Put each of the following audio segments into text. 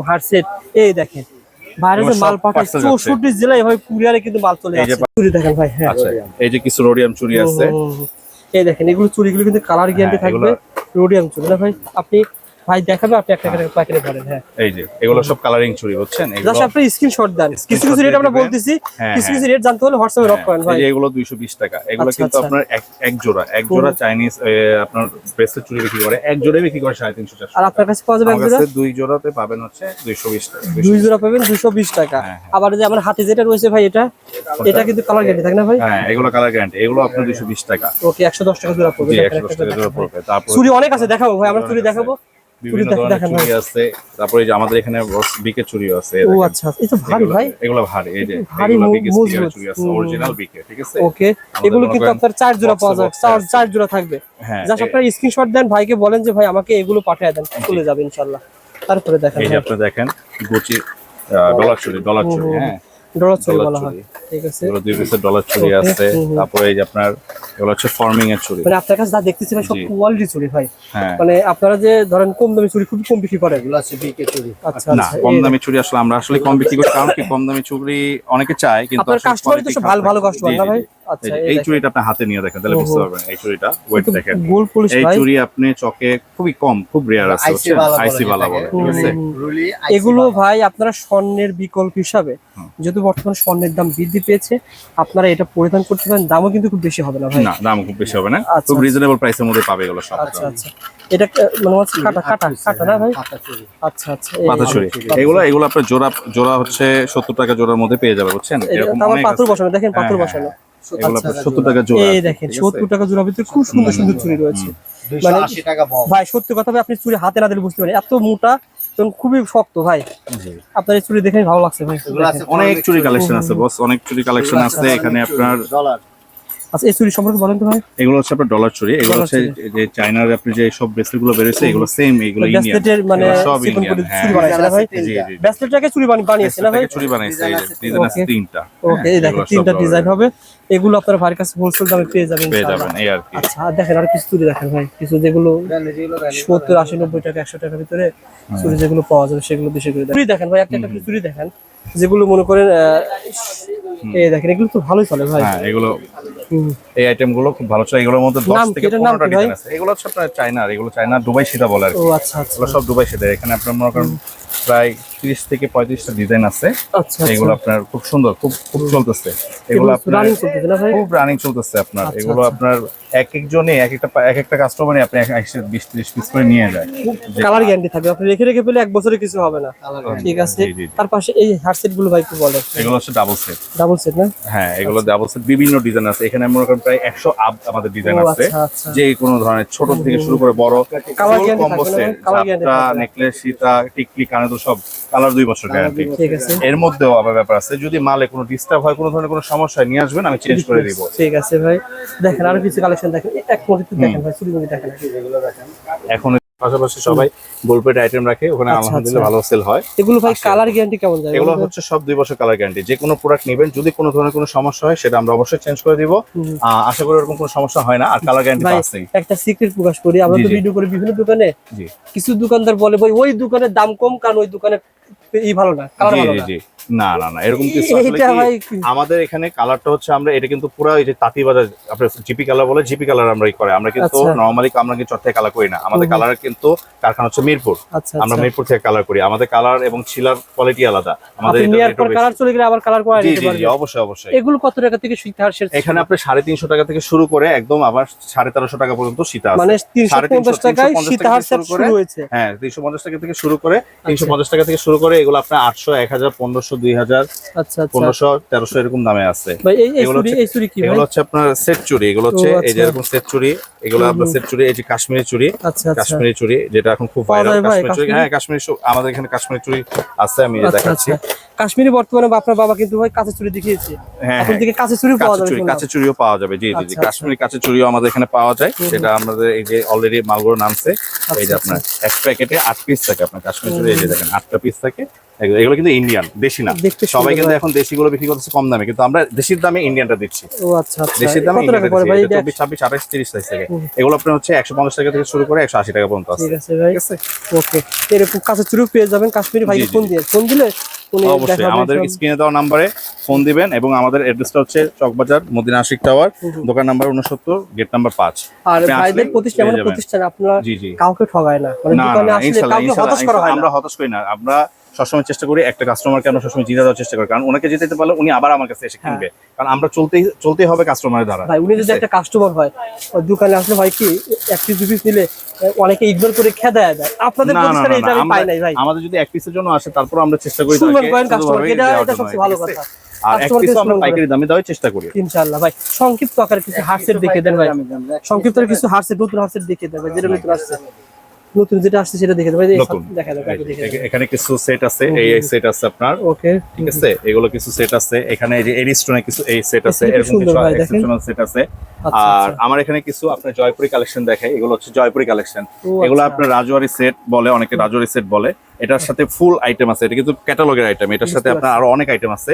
Heart set, এই দেখেন বাইরে মাল পাঠায় 64 জেলায় এভাবে কুরিয়ারে কিন্তু মাল চলে আসে। চুড়ি দেখেন ভাই। হ্যাঁ আচ্ছা, এই যে কিছু রোডিয়াম চুড়ি আছে, এই দেখেন এগুলো চুড়িগুলো কিন্তু কালার গ্যারান্টি থাকবে, রোডিয়াম চুড়ি না ভাই। আপনি ভাই দেখাবে, আপনি একটা করে প্যাকেটে ভরেন। হ্যাঁ এই যে এগুলো সব কালারিং চুড়ি বুঝছেন, এগুলো জাস্ট আপনি স্ক্রিনশট দেন। কিছু কিছু রেট আমরা বলতেছি, কিছু কিছু রেট জানতে হলে হোয়াটসঅ্যাপে নক করেন ভাই। এই যে এগুলো 220 টাকা, এগুলো কিন্তু আপনার এক জোড়া চাইনিজ আপনার ব্রেসলেট চুড়ি বিক্রি করে, এক জোড়ায় বিক্রি করে 350 400। আর আপনার কাছে পাওয়া যাবে এক জোড়া, দুই জোড়াতে পাবেন হচ্ছে 220 টাকা, দুই জোড়া পাবেন 220 টাকা। আবার যে আমার হাতে যেটা রয়েছে ভাই, এটা কিন্তু কালার গ্যারান্টি থাকে না ভাই? হ্যাঁ এগুলো কালার গ্যারান্টি, এগুলো আপনার 220 টাকা। ওকে 110 টাকা জোড়া পড়বে। 110 টাকা জোড়া পড়বে। তারপর চুড়ি অনেক আছে, দেখাবো ভাই, আমরা চুড়ি দেখাবো, বিভিন্ন ধরনের চুড়ি আছে। তারপরে এই যে আমাদের এখানে বিকে চুড়ি আছে। ও আচ্ছা, এই তো ভারী ভাই, এগুলো ভারী, এই যে ভারী মজবুত চুড়ি আছে অরিজিনাল বিকে, ঠিক আছে। ওকে এগুলো কিন্তু আপনার 4 জোড়া পাওয়া যাবে, 4 জোড়া থাকবে। জাস্ট আপনারা স্ক্রিনশট দেন, ভাইকে বলেন যে ভাই আমাকে এগুলো পাঠিয়ে দেন, চলে যাবে ইনশাআল্লাহ। তারপরে দেখেন এই যে আপনি দেখেন গুচি ডলার চুড়ি, হ্যাঁ ডলার চুড়ি বলা হয়, ঠিক আছে। এগুলো 2 পিসের ডলার চুড়ি আছে। তারপরে এই যে আপনার এগুলো হচ্ছে ফর্মিং এর চুড়ি, মানে আপনার কাছে যা দেখতেছি ভাই সব কোয়ালিটি চুড়ি ভাই। মানে আপনারা যে ধরেন কম দামি চুড়ি খুব কম বিক্রি করেন, এগুলো আছে বিকে চুড়ি। আচ্ছা না, কম দামি চুড়ি আসলে আমরা কম বিক্রি করি, কারণ কি কম দামি চুড়ি অনেকে চায়, কিন্তু আপনার কাস্টমার তো সব ভালো ভালো কাস্টমার না ভাই। আচ্ছা এই চুড়িটা আপনি হাতে নিয়ে দেখেন, তাহলে বুঝতে পারবেন। এই চুড়িটা ওয়েট দেখেন, গোল্ড পলিশ ভাই। এই চুড়ি আপনি চকে খুবই কম, খুব রেয়ার আছে, আইসি বালা বলে, ঠিক আছে। এগুলো ভাই আপনারা স্বর্ণের বিকল্প হিসাবে, যেহেতু বর্তমানে স্বর্ণের দাম বৃদ্ধি পেয়েছে, আপনারা এটা পরিধান করতে পারেন। দামও কিন্তু খুব বেশি হবে না ভাই। না, দাম খুব বেশি হবে না, খুব রিজনেবল প্রাইসের মধ্যে পাবে এগুলো সব। আচ্ছা আচ্ছা, এটা মানে হচ্ছে কাটা না ভাই? আচ্ছা আচ্ছা, পাথর চুড়ি এগুলো আপনার জোড়া হচ্ছে 70 টাকা জোড়ার মধ্যে পেয়ে যাবে, বুঝছেন। এরকম অনেক পাথর বসানো, দেখেন পাথর বসানো, এগুলো আপনার 70 টাকা জোড়া। এই দেখেন 70 টাকা জোড়ার ভিতরে খুব সুন্দর সুন্দর চুড়ি রয়েছে। মানে 280 টাকা ভাই সত্যি কথা ভাই, আপনি চুড়ি হাতে না দিলে বুঝতে পারেন, এত মোটা এবং খুবই শক্ত ভাই। আপনার এই চুড়ি দেখে ভালো লাগছে ভাই। অনেক চুড়ি কালেকশন আছে বস, অনেক চুড়ি কালেকশন আছে এখানে আপনার। আচ্ছা, এই চুড়ি সম্পর্কে বলেন তো ভাই। এগুলো হচ্ছে আপনার ডলার চুড়ি, এগুলো হচ্ছে যে চায়নার আপনি যে সব ব্রেসলেট গুলো বেরিয়েছে, এগুলো সেম, এগুলো ইন্ডিয়ান, মানে সব সিপন করে ইন্ডিয়ান। চুড়ি বানাইছে না ভাই? ব্রেসলেটটাকে চুড়ি বানিয়েছে না ভাই? চুড়ি বানাইছে, এই যে ডিজাইন আছে 3টা। ওকে, এই দেখেন 3টা ডিজাইন হবে, এগুলো আপনার ভাইয়ের কাছে হোলসেল দামে পেয়ে যাবেন ইনশাআল্লাহ। এই আর কি। আচ্ছা, দেখেন আর কিছু চুড়ি দেখেন ভাই, কিছু যেগুলো 70 80 90 টাকা 100 টাকার ভিতরে চুড়ি যেগুলো পাওয়া যাবে, সেগুলো বেশি করে চুড়ি দেখেন ভাই। একটা চুড়ি দেখেন যেগুলো মনে করেন, এই দেখেন এগুলো তো ভালোই চলে ভাই। হ্যাঁ, এগুলো এই আইটেম গুলো খুব ভালো চলে। এগুলোর মধ্যে 10 থেকে 15টা ডিজাইন আছে। এগুলো হচ্ছে আপনার চায়নার, এগুলো চায়না দুবাই সীতা বলে আর কি। ও আচ্ছা আচ্ছা, এগুলো সব দুবাই সীতা। এখানে আপনার মনে করেন প্রায় 30 থেকে 35টা ডিজাইন আছে। আচ্ছা, এগুলো আপনার খুব সুন্দর, খুব চলতেছে। এগুলো আপনার রানিং চলতেছে না ভাই? খুব রানিং চলতেছে আপনার। এগুলো আপনার এক একজনে এক একটা কাস্টমারই আপনি 20 30 পিস করে নিয়ে যায়। কালার গ্যারান্টি থাকবে, আপনি রেখে রেখে পেলে 1 বছরে কিছু হবে না, ঠিক আছে। তার পাশে এই হার্ট সেট গুলো ভাই কি বলে? এগুলো হচ্ছে ডাবল সেট না? হ্যাঁ, এগুলো ডাবল সেট, বিভিন্ন ডিজাইন আছে এখানে। মনে করেন প্রায় 100 আপ আমাদের ডিজাইন আছে, যে কোনো ধরনের ছোট থেকে শুরু করে বড়। কালার গ্যারান্টি কম্বো সেট, চাপটা, নেকলেস, সীতা, টিকলি, কানে তো সব কালার 2 বছর গ্যারান্টি, ঠিক আছে। এর মধ্যেও আবার ব্যাপার আছে, যদি মালে কোনো ডিস্টার্ব হয়, কোনো ধরনের কোনো সমস্যা নিয়ে আসবেন, আমি চেঞ্জ করে দিব, ঠিক আছে ভাই। দেখেন আরো কিছু কালেকশন দেখেন, এক মুহূর্তে দেখেন ভাই, চুড়ি দেখেন এগুলো দেখেন। এখন পাশাপাশি সবাই গোল্ডপেড আইটেম রাখে, ওখানে আলহামদুলিল্লাহ ভালো সেল হয়। এগুলো ভাই কালার গ্যারান্টি কেমন যায়? এগুলো হচ্ছে সব 2 বছর কালার গ্যারান্টি। যে কোনো প্রোডাক্ট নেবেন, যদি কোনো ধরনের কোনো সমস্যা হয়, সেটা আমরা অবশ্যই চেঞ্জ করে দিব। আশা করি এরকম কোনো সমস্যা হয় না। আর কালার গ্যারান্টি তো আছেই। একটা সিক্রেট প্রকাশ করি, আমরা তো ভিডিও করি বিভিন্ন দোকানে, কিছু দোকানদার বলে ভাই ওই দোকানের দাম কম, কারণ ওই দোকানে ভালো না, কালার ভালো না। না না না, এরকম কিছু আসলে কি, আমাদের এখানে কালারটা হচ্ছে, আমরা এটা কিন্তু পুরো এই যে তাঁতি বাজার আপনার জিপি কালার বলে, জিপি কালার আমরা করে। আমরা কিন্তু নরমালি আমরা কি চট্টগ্রামে কালার করি না। আমাদের কালার কিন্তু কারখানা হচ্ছে মিরপুর, আমরা মিরপুর থেকে কালার করি। আমাদের কালার এবং ছিলার কোয়ালিটি আলাদা। আমাদের কালার চলে গেলে আবার কালার করা যেতে পারে। জি, অবশ্যই অবশ্যই। এগুলো কত টাকা থেকে সীতা হার সেট? এখানে আপনি 350 টাকা থেকে শুরু করে একদম আবার 1350 টাকা পর্যন্ত সীতা আছে। মানে 350 টাকায় সীতা হার সেট শুরু হয়েছে। হ্যাঁ, 350 টাকা থেকে শুরু করে, 350 টাকা থেকে শুরু করে এগুলো আপনার 800 1000 1500 2000, আচ্ছা 1500 1300 এরকম দামে আছে। ভাই এই চুড়ি কি ভাই? এগুলো হচ্ছে আপনার সেট চুড়ি। এগুলো হচ্ছে এই যে এরকম সেট চুড়ি, এগুলো আপনার সেট চুড়ি। এই যে কাশ্মীরি চুড়ি, কাশ্মীরি চুড়ি যেটা এখন খুব ভাইরাল, কাশ্মীরি চুড়ি। হ্যাঁ, কাশ্মীরি আমাদের এখানে কাশ্মীরি চুড়ি আছে, আমি দেখাচ্ছি। কাশ্মীরি বর্তমানে আপনার বাবা কিন্তু ভাই কাঁচের চুড়ি দেখিয়েছে, হ্যাঁ এখন থেকে কাঁচের চুড়ি পাওয়া যাবে শুনলাম। কাঁচের চুড়িও পাওয়া যাবে, জি জি জি, আচ্ছা, কাশ্মীরি কাঁচের চুড়িও আমাদের এখানে পাওয়া যায়। সেটা আমাদের এই যে অলরেডি মালগুলো নামছে, এই যে আপনার এক প্যাকেটে 8 পিস থাকে আপনার কাশ্মীরি চুড়ি, এই যে দেখেন 8টা পিস থাকে। এগুলো কিন্তু ইন্ডিয়ান, দেশি না। দেখতে সুন্দর সবাই কিন্তু ভাই। এখন দেশিগুলো বিক্রি করতেছে কম দামে, কিন্তু আমরা দেশির দামে ইন্ডিয়ানটা দিচ্ছি। ও আচ্ছা আচ্ছা, দেশির দামে কত টাকা পড়ে ভাই এটা? 24, 26, 28, 30 সাইজ থেকে। এগুলো আপনার হচ্ছে 150 টাকা থেকে শুরু করে 180 টাকা পর্যন্ত আছে। ঠিক আছে ভাই, ঠিক আছে, ওকে। এরকম কাঁচের চুড়ি পেয়ে যাবেন কাশ্মীরি ভাই, জি, জি, ফোন দিলে উনি অবশ্যই দেখাবেন আমাদের সব। স্ক্রিনে দেওয়া নাম্বারে ফোন দিবেন, এবং আমাদের অ্যাড্রেসটা হচ্ছে চকবাজার মদিনা আশিক টাওয়ার, দোকান নাম্বার 69, গেট নাম্বার 5। আর আপনি ভাইদের আসলে প্রতিষ্ঠান পেয়ে এমন যাবেন। প্রতিষ্ঠান আপনারা জি জি, কাউকে ঠগায় না, মানে না দোকানে না, আসলে ইনশাআল্লাহ কাউকে হতাশ করা হয় না। আমরা হতাশ করি না। আমরা সবসময় চেষ্টা করি একটা কাস্টমারকে আমরা সবসময় জিতে দেওয়ার চেষ্টা করি, কারণ ওনাকে জিতাতে পারলে উনি আবার আমার কাছে এসে কিনবে, কারণ আমরা চলতেই হবে কাস্টমারের দ্বারা। ভাই উনি যদি একটা কাস্টমার হয়, ওই দোকানে আসলে ভাই কি এক পিস দু পিস নিলে অনেকে ইগনোর করে খেদায় দেয়, আপনাদের না, না, প্রতিষ্ঠানে না, এটা আমি আমরা- পাই নাই ভাই। আমাদের যদি এক পিসের জন্য আসে, তারপর আমরা চেষ্টা করি সুলভ তাকে করেন কাস্টমার, সুন্দরভাবে এটা দেওয়ার এটা জন্য, সবচেয়ে ভালো ঠিক আছে? কথা। আর এক কাস্টমারকে পিসও আমরা সুলভ করেন। পাইকারি দামে দেওয়ার চেষ্টা করি। ইনশাআল্লাহ ভাই, সংক্ষিপ্ত আকারে কিছু হার্টসেট দেখে দেন ভাই, সংক্ষিপ্ত আকারে কিছু হার্টসেট, নতুন হার্টসেট দেখে দেন ভাই, যেটা নতুন আসছে, নতুন যেটা আসছে সেটা দেখে দেন ভাই। নতুন দেখা দেন, দেখে দেন। এখানে কিছু সেট আছে, এই সেট আছে আপনার, ওকে, ঠিক আছে? এগুলো কিছু সেট আছে এখানে, এই যে এরিস্টোনে কিছু এই সেট আছে, খুব এরকম সুন্দর কিছু ভাই, দেখেন। এক্সেপশনাল সেট আছে। আচ্ছা, আর আচ্ছা। আমার এখানে কিছু আপনার জয়পুরি কালেকশন দেখাই, এগুলো হচ্ছে জয়পুরি কালেকশন। ও এগুলো আচ্ছা। আপনার রাজওয়ারি সেট বলে, অনেকে রাজওয়ারি সেট বলে। এটার সাথে ফুল আইটেম আছে, এটা কিন্তু ক্যাটালগের আইটেম, এটার সাথে আপনার আরো অনেক আইটেম আছে,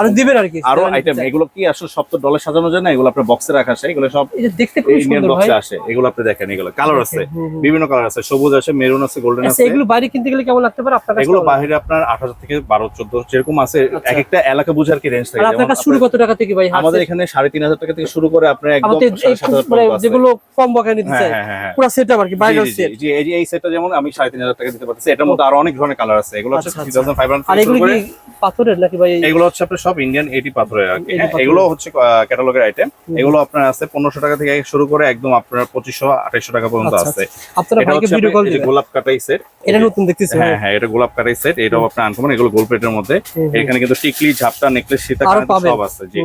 আর দিবেন আর কি আরো আইটেম। এগুলো কি আসলে সব তো ডলে সাজানো যায় না, এগুলো আপনার বক্সে রাখা আছে, এগুলো সব এটা দেখতে খুব ইন্ডিয়ান সুন্দর ভাই। বক্সে আসে। এগুলো আপনি দেখেন, এগুলো কালার আছে, বিভিন্ন কালার আছে, সবুজ আছে, মেরুন আছে, গোল্ডেন আচ্ছা, আছে। এগুলো বাইরে কিনতে গেলে কেমন লাগতে পারে আপনার কাছে? এগুলো বাইরে আপনার 8000 থেকে 12, 14 যেরকম আছে, এক একটা এলাকা বুঝে আর কি রেঞ্জ থাকে। আর আপনার যেমন কাছে শুরু কত টাকা থেকে ভাই? আমাদের এখানে 3500 টাকা থেকে শুরু করে আপনার একদম আমাদের এই 7500 মানে পর্যন্ত আছে। যেগুলো কম বকে নিতে চাই, হ্যাঁ, হ্যাঁ, হ্যাঁ। পুরো সেটআপ আর কি, বাইরের জি, জি, সেট। জি, এই যে এই সেটটা যেমন আমি 3500 টাকা দিতে পারতেছি। এটার মধ্যে আরো অনেক ধরনের কালার আছে। এগুলো হচ্ছে আচ্ছা, আচ্ছা। 3500 আর থেকে এগুলো শুরু করে। কি পাথরের নাকি ভাই? এগুলো হচ্ছে আপনার সব ইন্ডিয়ান 80 পাথরের আর কি। 80 হ্যাঁ, পাথরের। এগুলো হচ্ছে ক্যাটালগের আইটেম। এগুলো আপনার আছে 1500 টাকা থেকে শুরু করে একদম আপনার 2500, 2800 টাকা পর্যন্ত আচ্ছা, আছে। আপনারা এটা ভাইকে হচ্ছে ভিডিও আপনার কল এই যে দিবেন। গোলাপ কাটাই সেট, এটা নতুন দেখতেছি হ্যাঁ ভাই। হ্যাঁ, এটা গোলাপ কাটাই সেট, এটাও আপনার আনকমন। এগুলো গোল প্লেটের মধ্যে। এখানে কিন্তু টিকলি, ঝাপটা, নেকলেস, সীতা আরো কানের পাবেন। সব আছে। জি,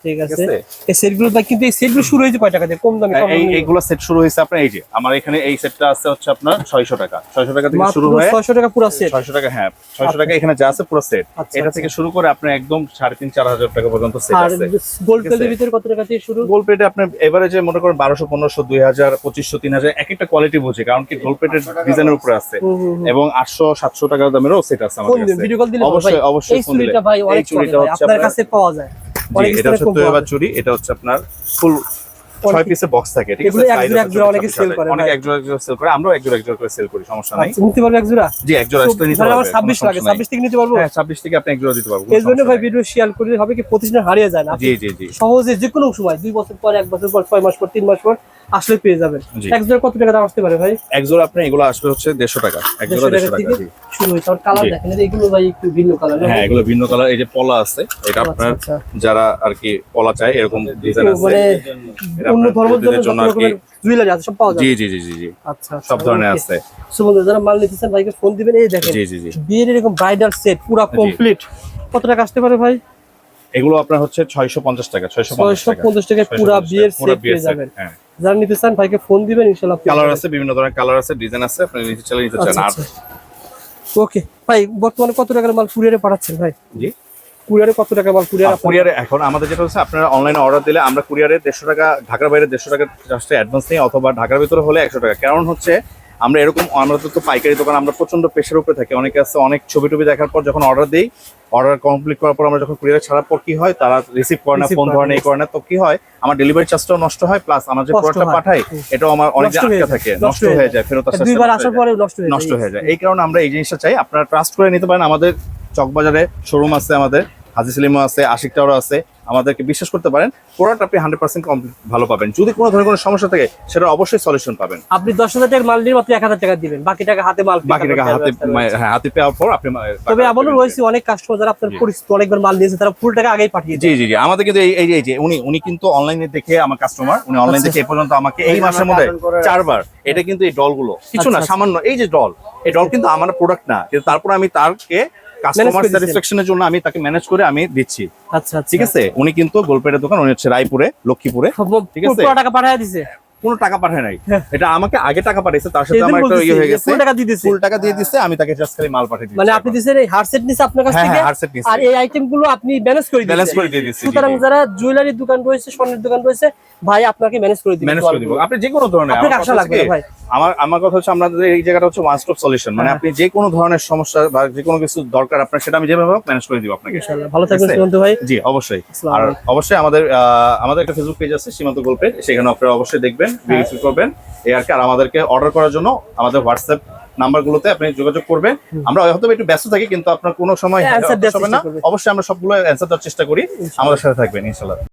ঠিক আছে। আছে। এই সেটগুলো ভাই, কিন্তু এই সেটগুলো শুরু হয়েছে কয় টাকা দিয়ে? কম দামে, কম দামে এইগুলো সেট শুরু হয়েছে আপনার, এই যে আমার এখানে এই সেটটা আছে হচ্ছে আপনার 600 টাকা। 600 টাকা থেকে মাত্র শুরু হয়ে 600 টাকা পুরো সেট। 600 টাকা, হ্যাঁ 600 টাকা এখানে যা আছে পুরো সেট। আচ্ছা, এটা আচ্ছা। থেকে শুরু করে আপনার একদম 3,500, 4,000 টাকা পর্যন্ত সেট আর আছে। গোল্ড ঠিক আছে। প্লেটের ভিতরে কত টাকা দিয়ে শুরু? গোল্ড প্লেটে আপনার এভারেজে মনে করেন 1200, 1500, 2000, 2500, 3000, এক একটা কোয়ালিটি বুঝে, কারণ কি গোল্ড প্লেটের ডিজাইনের উপরে আছে। এবং 800, 700 টাকা দামেরও সেট আছে ফোন আমাদের দিন, কাছে। ভিডিও কল দিলে অবশ্যই ভাই। অবশ্যই এই ফোন দিলে। চুড়িটা ভাই এই অনেক চুড়িটা চলে ভাই, হচ্ছে আপনার আপনার, কাছে পাওয়া যায় জি, অনেক এটা হচ্ছে স্টোরে কম তৈবা পাওয়া যায়। চুড়ি। এটা হচ্ছে আপনার ফুল 6 পিসের বক্স থাকে, ঠিক আছে? এগুলো এক Size জোড়া আছে এক জোড়া 24, অনেকে 26, সেল করে অনেকে ভাই। এক জোড়া সেল করে, আমরাও এক জোড়া করে সেল করি, সমস্যা নাই। আচ্ছা, নিতে পারবে এক জোড়া? জি, এক জোড়া আসলে নিতে মানে আমার পারবে, 26 কোনো লাগে, সমস্যা নাই। 26 থেকে নিতে পারবো? হ্যাঁ, 26 থেকে আপনি এক জোড়া দিতে পারবো, কোনো এর জন্য সমস্যা ভাই নাই। ভিডিও শেয়ার করলে হবে কি প্রতিষ্ঠান হারিয়ে যায় না, জি জি জি, সহজে যে কোনো সময় 2 বছর পর, 1 বছর পর, 6 মাস পর, 3 মাস পর আসলে পেয়ে যাবেন। জি। এক জোড়া কত টাকা দাম আসতে পারে ভাই? এক জোড়া আপনি এগুলো আসবে হচ্ছে 150 টাকা, এক জোড়া 150 টাকা। থেকে জি। শুরু হয়েছে। আর কালার জি। দেখেন, এগুলো ভাই একটু ভিন্ন কালার। হ্যাঁ, এগুলো ভিন্ন কালার। এই যে পলা আছে, এটা আপনার আচ্ছা। যারা আর কি পলা চায় এরকম ডিজাইন আছে। মানে এটা অন্য আপনার ধর্মের বৌদ্ধদের জন্য জন্য যত আর কি। রকমের জুয়েলারি আছে সব পাওয়া যায়। জি জি জি জি জি, আচ্ছা, সব ধরনের ওকে। আছে। সো বন্ধুরা, যারা মাল নিতে চান ভাইকে ফোন দিবেন। এই দেখেন জি জি জি, বিয়ের এরকম ব্রাইডাল সেট পুরো কমপ্লিট, কত টাকা আসতে পারে ভাই? এগুলো আপনার হচ্ছে 650 টাকা, 650 টাকা। 650 টাকায় পুরো বিয়ের পুরো সেট বিয়ের পেয়ে set, যাবেন। হ্যাঁ। যারা নিতে চান ভাইকে ফোন দিবেন, ইনশাআল্লাহ পেয়ে কালার যাবেন। আছে, বিভিন্ন ধরনের কালার আছে, ডিজাইন আছে, আপনি নিতে চাইলে নিতে চান। আর ওকে ভাই, বর্তমানে কত টাকার মাল কুরিয়ারে পাঠাচ্ছেন ভাই? জি, কুরিয়ারে কত টাকা মাল কুরিয়ার? কুরিয়ারে এখন আমাদের যেটা হচ্ছে, আপনারা অনলাইনে অর্ডার দিলে আমরা কুরিয়ারে 150 টাকা, ঢাকার বাইরে 150 টাকা জাস্ট অ্যাডভান্স নিই, অথবা ঢাকার ভিতরে হলে 100 টাকা। কারণ হচ্ছে আমরা এরকম, আমরা তো পাইকারি দোকান, আমরা প্রচন্ড প্রেশার উপরে থাকি। অনেকে আছে অনেক ছবি টবি দেখার পর যখন অর্ডার দিই, অর্ডার কমপ্লিট করার পর আমরা যখন কুরিয়ারে ছাড়ার পর কি হয়, তারা রিসিভ করে না, ফোন ধরে না, এই করে না, তো কি হয়, আমার ডেলিভারি চার্জটাও নষ্ট হয়, প্লাস আমার যে কষ্ট প্রোডাক্টটা হয়। পাঠাই এটাও আমার অনেক নষ্ট হয়ে আটকা যায়, থাকে, নষ্ট নষ্ট হয়ে হয়ে যায়, ফেরত আসার দুইবার সময় আসার হয়ে পরে যায়। নষ্ট হয়ে যায়। এই কারণে আমরা এই জিনিসটা চাই, আপনারা ট্রাস্ট করে নিতে পারেন। আমাদের চকবাজারে শোরুম আছে, আমাদের হাজি সেলিমও আছে, আশিক টাওয়ারও আছে, আমাদেরকে বিশ্বাস করতে পারেন। প্রোডাক্ট আপনি 100% কমপ্লিট ভালো পাবেন। যদি কোনো ধরনের কোনো সমস্যা থাকে, সেটা অবশ্যই সলিউশন পাবেন। আপনি 10,000 টাকার মাল নিয়ে মাত্র 1,000 টাকা দিবেন, বাকি টাকা হাতে মাল বাকি টাকা হাতে পাওয়ার পর আপনি তবে এমনও রয়েছে অনেক কাস্টমার যারা আপনার পরিচিত, অনেকবার মাল নিয়েছে, তারা ফুল টাকা আগেই পাঠিয়ে জি দেয়। জি জি, আমাদের কিন্তু এই যে উনি কিন্তু অনলাইনে দেখে আমার কাস্টমার, উনি অনলাইন দেখে এই পর্যন্ত আমাকে এই মাসের মধ্যে 4 বার, এটা কিন্তু এই ডলগুলো কিছু না, আচ্ছা। সামান্য এই যে ডল, এই ডল কিন্তু আমার প্রোডাক্ট না, কিন্তু তারপর আমি তারকে কাস্টমার স্যাটিসফ্যাকশনের জন্য আমি তাকে ম্যানেজ করে আমি দিচ্ছি। আচ্ছা, ঠিক আছে, উনি কিন্তু গোলপেটের দোকান, উনি হচ্ছে রায়পুরে, লক্ষ্মীপুরে। ঠিক আছে, পুরো টাকা পাঠিয়ে দিয়েছে। কোনো টাকা পাঠায় নাই, এটা আমাকে আগে টাকা পাঠিয়েছে, তার সাথে আমার একটা ইয়ে হয়ে গেছে, ফুল টাকা দিয়ে দিছে, ফুল টাকা দিয়ে দিছে, আমি তাকে জাস্ট খালি মাল পাঠিয়ে দিয়েছি। মানে আপনি দিছেন এই হার সেট নিছে আপনার কাছ থেকে, হার সেট নিছে, আর এই আইটেম গুলো আপনি ম্যানেজ করে দিয়েছেন, ব্যালেন্স করে দিয়ে দিয়েছি। সুতরাং যারা জুয়েলারি দোকান রয়েছে, স্বর্ণের দোকান রয়েছে, ভাই আপনাকে ম্যানেজ করে দিবেন, ম্যানেজ করে দিব। আপনি যে কোনো ধরনের, আপনার আশা লাগবে না ভাই। আমার কথা হচ্ছে আমাদের এই জায়গাটা হচ্ছে ওয়ান স্টপ সলিউশন, মানে আপনি যে কোনো ধরনের সমস্যা বা যে কোনো কিছু দরকার আপনার, সেটা আমি যেভাবে ম্যানেজ করে দিব আপনাকে। ইনশাআল্লাহ ভালো থাকবেন সীমান্ত ভাই। জি অবশ্যই। আসসালামু আর আলাইকুম। অবশ্যই আমাদের একটা ফেসবুক পেজ আছে সীমান্ত গোল্ড পেজ, সেখানে আপনারা অবশ্যই দেখবেন, ভিজিট করবেন এই আর কি। আর আমাদেরকে অর্ডার করার জন্য আমাদের হোয়াটসঅ্যাপ নাম্বারগুলোতে আপনি যোগাযোগ করবেন। আমরা হয়তো একটু ব্যস্ত থাকি, কিন্তু আপনার কোনো সময় Answer দেওয়ার হবে না, চেষ্টা করবেন। অবশ্যই আমরা সবগুলো অ্যান্সার দেওয়ার চেষ্টা করি। আমাদের সাথে থাকবেন ইনশাআল্লাহ।